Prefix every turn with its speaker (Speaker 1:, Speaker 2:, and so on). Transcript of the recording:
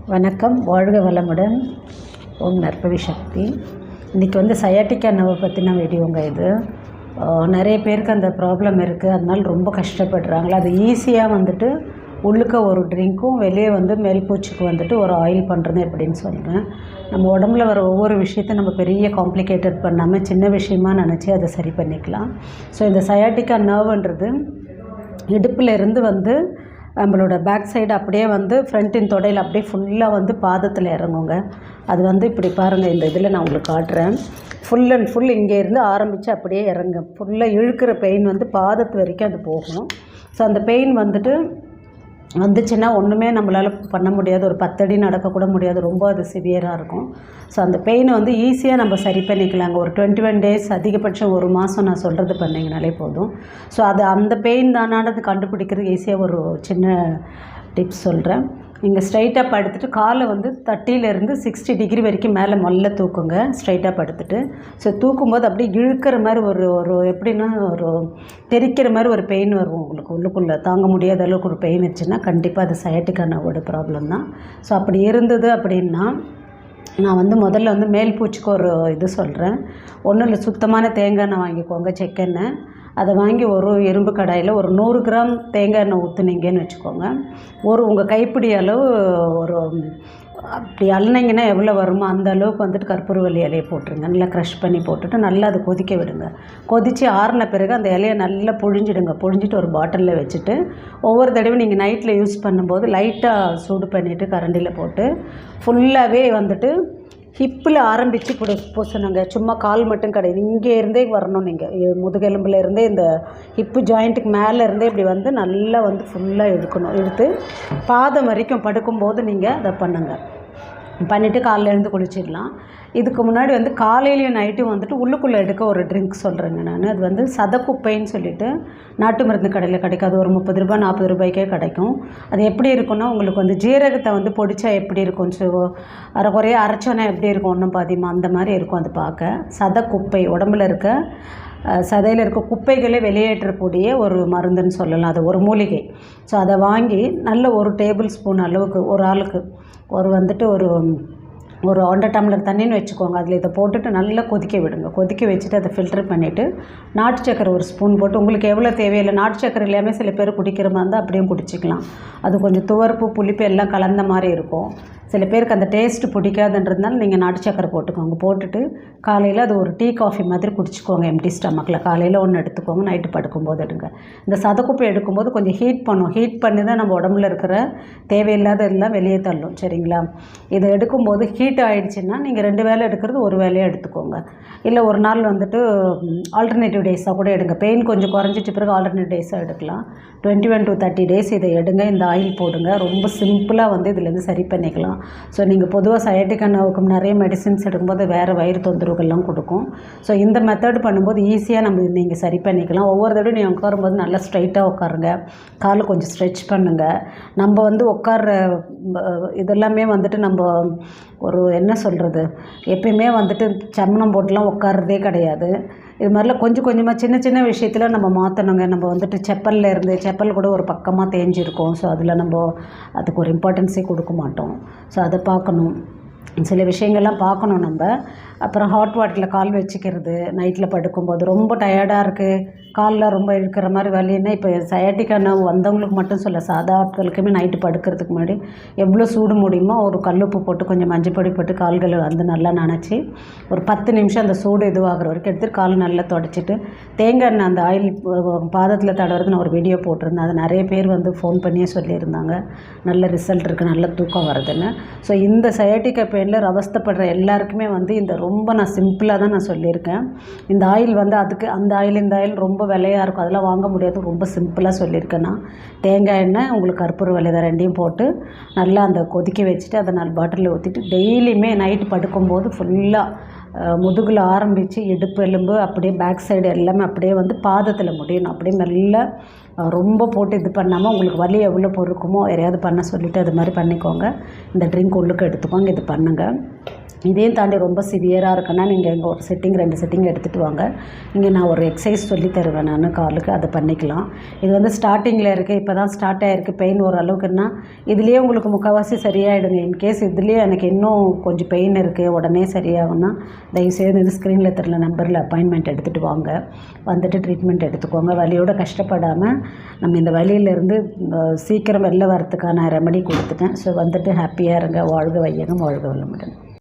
Speaker 1: வணக்கம், வாழ்க வளமுடன். ஓம் நற்பவி சக்தி. இன்றைக்கி வந்து சயாட்டிக்கா நர்வை பற்றின வீடியோங்க இது. நிறைய பேருக்கு அந்த ப்ராப்ளம் இருக்குது, அதனால ரொம்ப கஷ்டப்படுறாங்களா. அது ஈஸியாக வந்துட்டு உள்ளுக்க ஒரு ட்ரிங்க்கும் வெளியே வந்து மேல்பூச்சிக்கு வந்துட்டு ஒரு ஆயில் பண்ணுறது எப்படின்னு சொல்கிறேன். நம்ம உடம்புல வர ஒவ்வொரு விஷயத்தையும் நம்ம பெரிய காம்ப்ளிகேட்டட் பண்ணாமல் சின்ன விஷயமாக நினச்சி அதை சரி பண்ணிக்கலாம். ஸோ இந்த சயாட்டிக்கா நர்வுன்றது இடுப்பில் இருந்து வந்து நம்மளோட பேக் சைடு அப்படியே வந்து ஃப்ரண்ட்டின் தொடையில் அப்படியே ஃபுல்லாக வந்து பாதத்தில் இறங்குங்க. அது வந்து இப்படி பாருங்கள், இந்த இதில் நான் உங்களுக்கு காட்டுறேன். ஃபுல் அண்ட் ஃபுல் இங்கேருந்து ஆரம்பித்து அப்படியே இறங்க ஃபுல்லாக இழுக்கிற பெயின் வந்து பாதத்து வரைக்கும் அது போகும். ஸோ அந்த பெயின் வந்துச்சுன்னா ஒன்றுமே நம்மளால் பண்ண முடியாது. ஒரு 10 அடி நடக்கக்கூட முடியாது, ரொம்ப அது சிவியராக இருக்கும். ஸோ அந்த பெயினை வந்து ஈஸியாக நம்ம சரி பண்ணிக்கலாங்க. ஒரு 21 டேஸ், அதிகபட்சம் ஒரு மாதம் நான் சொல்கிறது பண்ணிங்கனாலே போதும். ஸோ அந்த பெயின் தானானது கண்டுபிடிக்கிறது ஈஸியாக ஒரு சின்ன டிப்ஸ் சொல்கிறேன். நீங்கள் ஸ்ட்ரைட்டாக படுத்துட்டு காலை வந்து 30லேருந்து 60 டிகிரி வரைக்கும் மேலே மொல்ல தூக்குங்க, ஸ்ட்ரைட்டாக படுத்துட்டு. ஸோ தூக்கும்போது அப்படியே இழுக்கிற மாதிரி ஒரு எப்படின்னா ஒரு தெரிக்கிற மாதிரி ஒரு பெயின் வரும் உங்களுக்கு. உள்ளுக்குள்ளே தாங்க முடியாத அளவுக்கு ஒரு பெயின் இருந்துச்சுன்னா கண்டிப்பாக அது சயாட்டிக்கா நர்வோட ப்ராப்ளம் தான். ஸோ அப்படி இருந்தது அப்படின்னா நான் வந்து முதல்ல வந்து மேல் பூச்சிக்கு ஒரு இது சொல்கிறேன். ஒன்றும் இல்லை, சுத்தமான தேங்காய் எண்ணெய் வாங்கிக்கோங்க, செக்கெண்ணெய். அதை வாங்கி ஒரு இரும்பு கடாயில் ஒரு 100 கிராம் தேங்காய் எண்ணெய் ஊற்றுனீங்கன்னு வச்சுக்கோங்க. உங்கள் கைப்பிடி அளவு ஒரு அப்படி அள்ளினீங்கன்னா எவ்வளோ வருமோ அந்த அளவுக்கு வந்துட்டு கற்பூரவள்ளி இலையை போட்டுருங்க. நல்லா க்ரஷ் பண்ணி போட்டுட்டு நல்லா அதை கொதிக்க விடுங்க. கொதித்து ஆறின பிறகு அந்த இலையை நல்லா புழிஞ்சிடுங்க. புழிஞ்சிட்டு ஒரு பாட்டிலில் வச்சுட்டு ஒவ்வொரு தடவையும் நீங்கள் நைட்டில் யூஸ் பண்ணும்போது லைட்டாக சூடு பண்ணிவிட்டு கரண்டியில் போட்டு ஃபுல்லாகவே வந்துட்டு ஹிப்பில் ஆரம்பித்து பூசணுங்க. சும்மா கால் மட்டும் கிடையாது, இங்கே இருந்தே வரணும். நீங்கள் முதுகெலும்பில் இருந்தே இந்த ஹிப்பு ஜாயிண்ட்டுக்கு மேலே இருந்தே இப்படி வந்து நல்லா வந்து ஃபுல்லாக எடுத்து பாதம் வரைக்கும் படுக்கும்போது நீங்கள் அதை பண்ணுங்கள். பண்ணிவிட்டு காலையில் எழுந்து குளிச்சிடலாம். இதுக்கு முன்னாடி வந்து காலையிலையும் நைட்டும் வந்துட்டு உள்ளுக்குள்ளே எடுக்க ஒரு ட்ரிங்க் சொல்கிறேங்க நான். அது வந்து சதக்குப்பைன்னு சொல்லிவிட்டு நாட்டு மருந்து கடையில் கிடைக்காது, ஒரு 30 ரூபாய் 40 ரூபாய்க்கே கிடைக்கும். அது எப்படி இருக்குன்னா, உங்களுக்கு வந்து ஜீரகத்தை வந்து பொடிச்சா எப்படி இருக்கும், குறைய அரைச்சோன்னா எப்படி இருக்கும், ஒன்றும் பாதியமாக அந்த மாதிரி இருக்கும். அது பார்க்க சதக்குப்பை, உடம்புல இருக்க சதையில் இருக்க குப்பைகளே வெளியேற்றக்கூடிய ஒரு மருந்துன்னு சொல்லலாம். அது ஒரு மூலிகை. ஸோ அதை வாங்கி நல்ல ஒரு டேபிள் ஸ்பூன் அளவுக்கு ஒரு ஆளுக்கு வந்துட்டு ஒரு 1.5 டம்ளர் தண்ணின்னு வச்சுக்கோங்க. அதில் இதை போட்டுட்டு நல்லா கொதிக்க விடுங்க. கொதிக்க வச்சுட்டு அதை ஃபில்டர் பண்ணிவிட்டு நாட்டு சக்கரை ஒரு ஸ்பூன் போட்டு, உங்களுக்கு எவ்வளோ தேவையில்லை, நாட்டு சக்கரை இல்லாமல் சில பேர் குடிக்கிற மாதிரி இருந்தால் அப்படியும் குடிச்சிக்கலாம். அது கொஞ்சம் துவர்ப்பு புளிப்பு எல்லாம் கலந்த மாதிரி இருக்கும். சில பேருக்கு அந்த டேஸ்ட்டு பிடிக்காதுன்றதுனால நீங்கள் நாட்டு சக்கரை போட்டுக்கோங்க. போட்டுட்டு காலையில் அது ஒரு டீ காஃபி மாதிரி குடிச்சிக்கோங்க எம்டி ஸ்டமக்கில். காலையில் ஒன்று எடுத்துக்கோங்க, நைட்டு படுக்கும்போது எடுங்க. இந்த சதக்குப்பை எடுக்கும்போது கொஞ்சம் ஹீட் பண்ணி தான் நம்ம உடம்புல இருக்கிற தேவையில்லாத எல்லாம் வெளியே தள்ளும், சரிங்களா. இதை எடுக்கும்போது ஹீட் ஆகிடுச்சின்னா நீங்கள் 2 வேளை எடுக்கிறது ஒரு வேலையாக எடுத்துக்கோங்க. இல்லை ஒரு நாள் வந்துட்டு ஆல்டர்னேட்டிவ் டேஸாக கூட எடுங்க. பெயின் கொஞ்சம் குறைஞ்சிட்டு பிறகு ஆல்டர்னேட்டிவ் டேஸாக எடுக்கலாம். 21 to 30 டேஸ் இதை எடுங்க. இந்த ஆயில் போடுங்க. ரொம்ப சிம்பிளாக வந்து இதுலேருந்து சரி பண்ணிக்கலாம். ஸோ நீங்கள் பொதுவாக சயாட்டிக்கா நர்வுக்கு நிறைய மெடிசின்ஸ் எடுக்கும்போது வேறு வயிறு தொந்தரவுகள்லாம் கொடுக்கும். ஸோ இந்த மெத்தட் பண்ணும்போது ஈஸியாக நீங்கள் சரி பண்ணிக்கலாம். ஒவ்வொரு தடவை நீங்கள் உட்காரும்போது நல்லா ஸ்ட்ரைட்டாக உட்காருங்க. காலை கொஞ்சம் ஸ்ட்ரெச் பண்ணுங்கள். நம்ம வந்து உட்கார்ற இதெல்லாமே வந்துட்டு நம்ம ஒரு என்ன சொல்கிறது, எப்பயுமே வந்துட்டு சமணம் போட்டுலாம் உட்கார்றதே கிடையாது. இது மாதிரிலாம் கொஞ்சம் கொஞ்சமாக சின்ன சின்ன விஷயத்தில் நம்ம மாற்றணுங்க. நம்ம வந்துட்டு செப்பல் கூட ஒரு பக்கமாக தேஞ்சிருக்கும். ஸோ அதில் நம்ம அதுக்கு ஒரு இம்பார்ட்டன்ஸே கொடுக்க மாட்டோம். ஸோ அதை பார்க்கணும், சில விஷயங்கள்லாம் பார்க்கணும் நம்ம. அப்புறம் ஹாட் வாட்டரில் கால் வச்சுக்கிறது நைட்டில் படுக்கும்போது. ரொம்ப டயர்டாக இருக்குது, காலில் ரொம்ப இழுக்கிற மாதிரி வலின்னா, இப்போ சயாட்டிக்கா நர்வ் வந்தவங்களுக்கு மட்டும் சொல்ல, சாதா ஆட்களுக்குமே நைட்டு படுக்கிறதுக்கு முன்னாடி எவ்வளோ சூடு முடியுமோ ஒரு கல்லுப்பு போட்டு கொஞ்சம் மஞ்சப்பொடி போட்டு கால்களை வந்து நல்லா நனைச்சி ஒரு 10 நிமிஷம் அந்த சூடு இதுவாகிற வரைக்கும் எடுத்துகிட்டு கால் நல்லா தொடச்சிட்டு தேங்காய் எண்ணெய் அந்த ஆயில் பாதத்தில் தடவுறதுக்கு நான் ஒரு வீடியோ போட்டிருந்தேன். அது நிறைய பேர் வந்து ஃபோன் பண்ணியே சொல்லியிருந்தாங்க நல்ல ரிசல்ட் இருக்குது, நல்ல தூக்கம் வருதுன்னு. ஸோ இந்த சயாட்டிக்கா பெயினில் அவஸ்தைப்படுற எல்லாருக்குமே வந்து இந்த ரொம்ப நான் சிம்பிளாக தான் நான் சொல்லியிருக்கேன். இந்த ஆயில் வந்து அதுக்கு அந்த ஆயில் இந்த ஆயில் ரொம்ப விலையாக இருக்கும், அதெல்லாம் வாங்க முடியாது. ரொம்ப சிம்பிளாக சொல்லியிருக்கேன்னா, தேங்காய் எண்ணெய் உங்களுக்கு கற்பூரவள்ளி இதை 2யும் போட்டு நல்லா அந்த கொதிக்க வச்சுட்டு அதை 4 பாட்டிலில் ஊற்றிட்டு டெய்லியுமே நைட்டு படுக்கும்போது ஃபுல்லாக முதுகில் ஆரம்பித்து இடுப்பு எலும்பு அப்படியே பேக் சைடு எல்லாமே அப்படியே வந்து பாதத்தில் முடியணும். அப்படியே மெல்ல ரொம்ப போட்டு இது பண்ணாமல் உங்களுக்கு வலி எவ்வளோ பொறுக்குமோ யாரையாவது பண்ண சொல்லிவிட்டு அது மாதிரி பண்ணிக்கோங்க. இந்த ட்ரிங்க் உள்ளுக்கு எடுத்துக்கோங்க, இது பண்ணுங்கள். இதையும் தாண்டி ரொம்ப சிவியராக இருக்குன்னா நீங்கள் இங்கே ஒரு செட்டிங் 2 செட்டிங் எடுத்துகிட்டு வாங்க. இங்கே நான் ஒரு எக்ஸசைஸ் சொல்லி தருவேன் நான் காலுக்கு, அதை பண்ணிக்கலாம். இது வந்து ஸ்டார்டிங்கில் இருக்குது, இப்போ தான் ஸ்டார்ட் ஆகிருக்கு பெயின் ஓரளவுக்குன்னா இதுலேயே உங்களுக்கு முக்கால்வாசி சரியாயிடுங்க. இன்கேஸ் இதுலேயே எனக்கு இன்னும் கொஞ்சம் பெயின் இருக்குது உடனே சரியாகும்னா தயவுசெய்து இந்த ஸ்க்ரீனில் தெரியல நம்பரில் அப்பாயின்மெண்ட் எடுத்துகிட்டு வாங்க. வந்துட்டு ட்ரீட்மெண்ட் எடுத்துக்கோங்க. வலியோடு கஷ்டப்படாமல் நம்ம இந்த வலியிலேருந்து சீக்கிரம் வெளில வரத்துக்கான ரெமெடி கொடுத்துட்டேன். ஸோ வந்துட்டு ஹாப்பியாக இருங்க. வாழ்க வையகம், வாழ்க வளமுடன்.